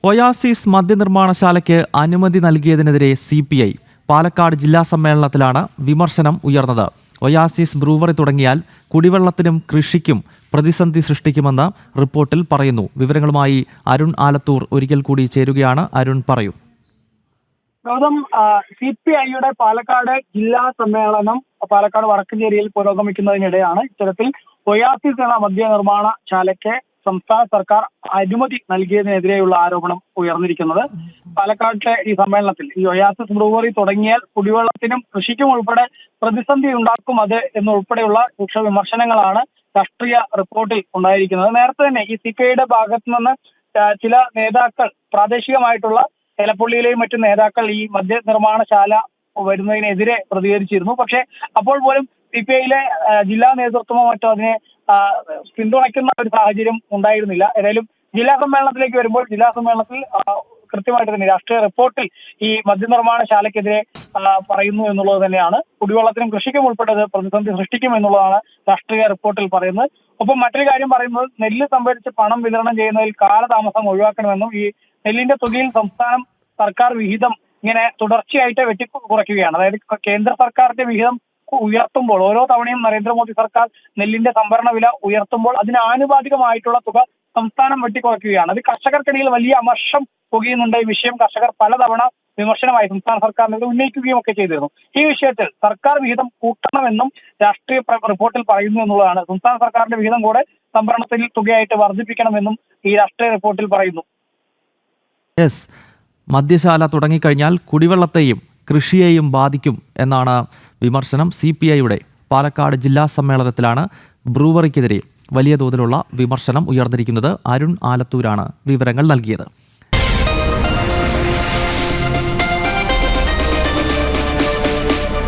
Oasis മദ്യനിർമ്മാണശാലയ്ക്ക് അനുമതി നൽകിയതിനെതിരെ CPI Palakkad ജില്ലാ സമ്മേളനത്തിലാണ് വിമർശനം ഉയർന്നത്. ഒയാസിസ് ബ്രൂവറി തുടങ്ങിയാൽ കുടിവെള്ളത്തിനും കൃഷിക്കും പ്രതിസന്ധി സൃഷ്ടിക്കുമെന്ന് റിപ്പോർട്ടിൽ പറയുന്നു. വിവരങ്ങളുമായി അരുൺ ആലത്തൂർ ഒരിക്കൽ കൂടി ചേരുകയാണ്. അരുൺ, പറയൂ. ഗൗതം, CPIയുടെ പാലക്കാട് ജില്ലാ സമ്മേളനം പാലക്കാട് വടക്കഞ്ചേരിയിൽ പുരോഗമിക്കുന്നതിനിടെയാണ് ഇത്തരത്തിൽ ഒയാസിസ് എന്ന മദ്യനിർമ്മാണശാലയ്ക്ക് സംസ്ഥാന സർക്കാർ അനുമതി നൽകിയതിനെതിരെയുള്ള ആരോപണം ഉയർന്നിരിക്കുന്നത്. പാലക്കാട്ടെ ഈ സമ്മേളനത്തിൽ ഈ ഒയാസിസ് ബ്രൂവറി തുടങ്ങിയാൽ കുടിവെള്ളത്തിനും കൃഷിക്കും ഉൾപ്പെടെ പ്രതിസന്ധി ഉണ്ടാക്കും അത് എന്നുൾപ്പെടെയുള്ള രൂക്ഷ വിമർശനങ്ങളാണ് രാഷ്ട്രീയ റിപ്പോർട്ടിൽ ഉണ്ടായിരിക്കുന്നത്. നേരത്തെ തന്നെ ഈ CPIയുടെ ഭാഗത്തു നിന്ന് ചില നേതാക്കൾ, പ്രാദേശികമായിട്ടുള്ള എലപ്പുള്ളിയിലെയും മറ്റു നേതാക്കൾ ഈ മദ്യനിർമ്മാണശാല വരുന്നതിനെതിരെ പ്രതികരിച്ചിരുന്നു. പക്ഷേ അപ്പോൾ പോലും CPIയിലെ ജില്ലാ നേതൃത്വമോ മറ്റോ അതിനെ പിന്തുണയ്ക്കുന്ന ഒരു സാഹചര്യം ഉണ്ടായിരുന്നില്ല. ഏതായാലും ജില്ലാ സമ്മേളനത്തിലേക്ക് വരുമ്പോൾ ജില്ലാ സമ്മേളനത്തിൽ കൃത്യമായിട്ട് തന്നെ രാഷ്ട്രീയ റിപ്പോർട്ടിൽ ഈ മദ്യനിർമ്മാണശാലയ്ക്കെതിരെ പറയുന്നു എന്നുള്ളത് തന്നെയാണ്. കുടിവെള്ളത്തിനും കൃഷിക്കും ഉൾപ്പെട്ടത് പ്രതിസന്ധി സൃഷ്ടിക്കും എന്നുള്ളതാണ് രാഷ്ട്രീയ റിപ്പോർട്ടിൽ പറയുന്നത്. ഒപ്പം മറ്റൊരു കാര്യം പറയുന്നത്, നെല്ല് സംഭരിച്ച് പണം വിതരണം ചെയ്യുന്നതിൽ കാലതാമസം ഒഴിവാക്കണമെന്നും ഈ നെല്ലിന്റെ തുകയിൽ സംസ്ഥാനം സർക്കാർ വിഹിതം ഇങ്ങനെ തുടർച്ചയായിട്ട് വെട്ടിക്കുറയ്ക്കുകയാണ്. അതായത് കേന്ദ്ര സർക്കാരിന്റെ വിഹിതം ഉയർത്തുമ്പോൾ, ഓരോ തവണയും നരേന്ദ്രമോദി സർക്കാർ നെല്ലിന്റെ സംഭരണ വില ഉയർത്തുമ്പോൾ അതിന് ആനുപാതികമായിട്ടുള്ള തുക സംസ്ഥാനം വെട്ടിക്കുറയ്ക്കുകയാണ്. അത് കർഷകർക്കിടയിൽ വലിയ അമർഷം പുകയുന്നുണ്ട്. ഈ വിഷയം കർഷകർ പലതവണ വിമർശനമായി സംസ്ഥാന സർക്കാരിനെതിരെ ഉന്നയിക്കുകയും ഒക്കെ ചെയ്തിരുന്നു. ഈ വിഷയത്തിൽ സർക്കാർ വിഹിതം കൂട്ടണമെന്നും രാഷ്ട്രീയ റിപ്പോർട്ടിൽ പറയുന്നു എന്നുള്ളതാണ്. സംസ്ഥാന സർക്കാരിന്റെ വിഹിതം കൂടെ സംഭരണത്തിൽ തുകയായിട്ട് വർദ്ധിപ്പിക്കണമെന്നും ഈ രാഷ്ട്രീയ റിപ്പോർട്ടിൽ പറയുന്നു. മദ്യശാല തുടങ്ങിക്കഴിഞ്ഞാൽ കുടിവെള്ളത്തെയും കൃഷിയെയും ബാധിക്കും എന്നാണ് വിമർശനം. CPIയുടെ പാലക്കാട് ജില്ലാ സമ്മേളനത്തിലാണ് ബ്രൂവറിക്കെതിരെ വലിയ തോതിലുള്ള വിമർശനം ഉയർന്നിരിക്കുന്നത്. അരുൺ ആലത്തൂരാണ് വിവരങ്ങൾ നൽകിയത്.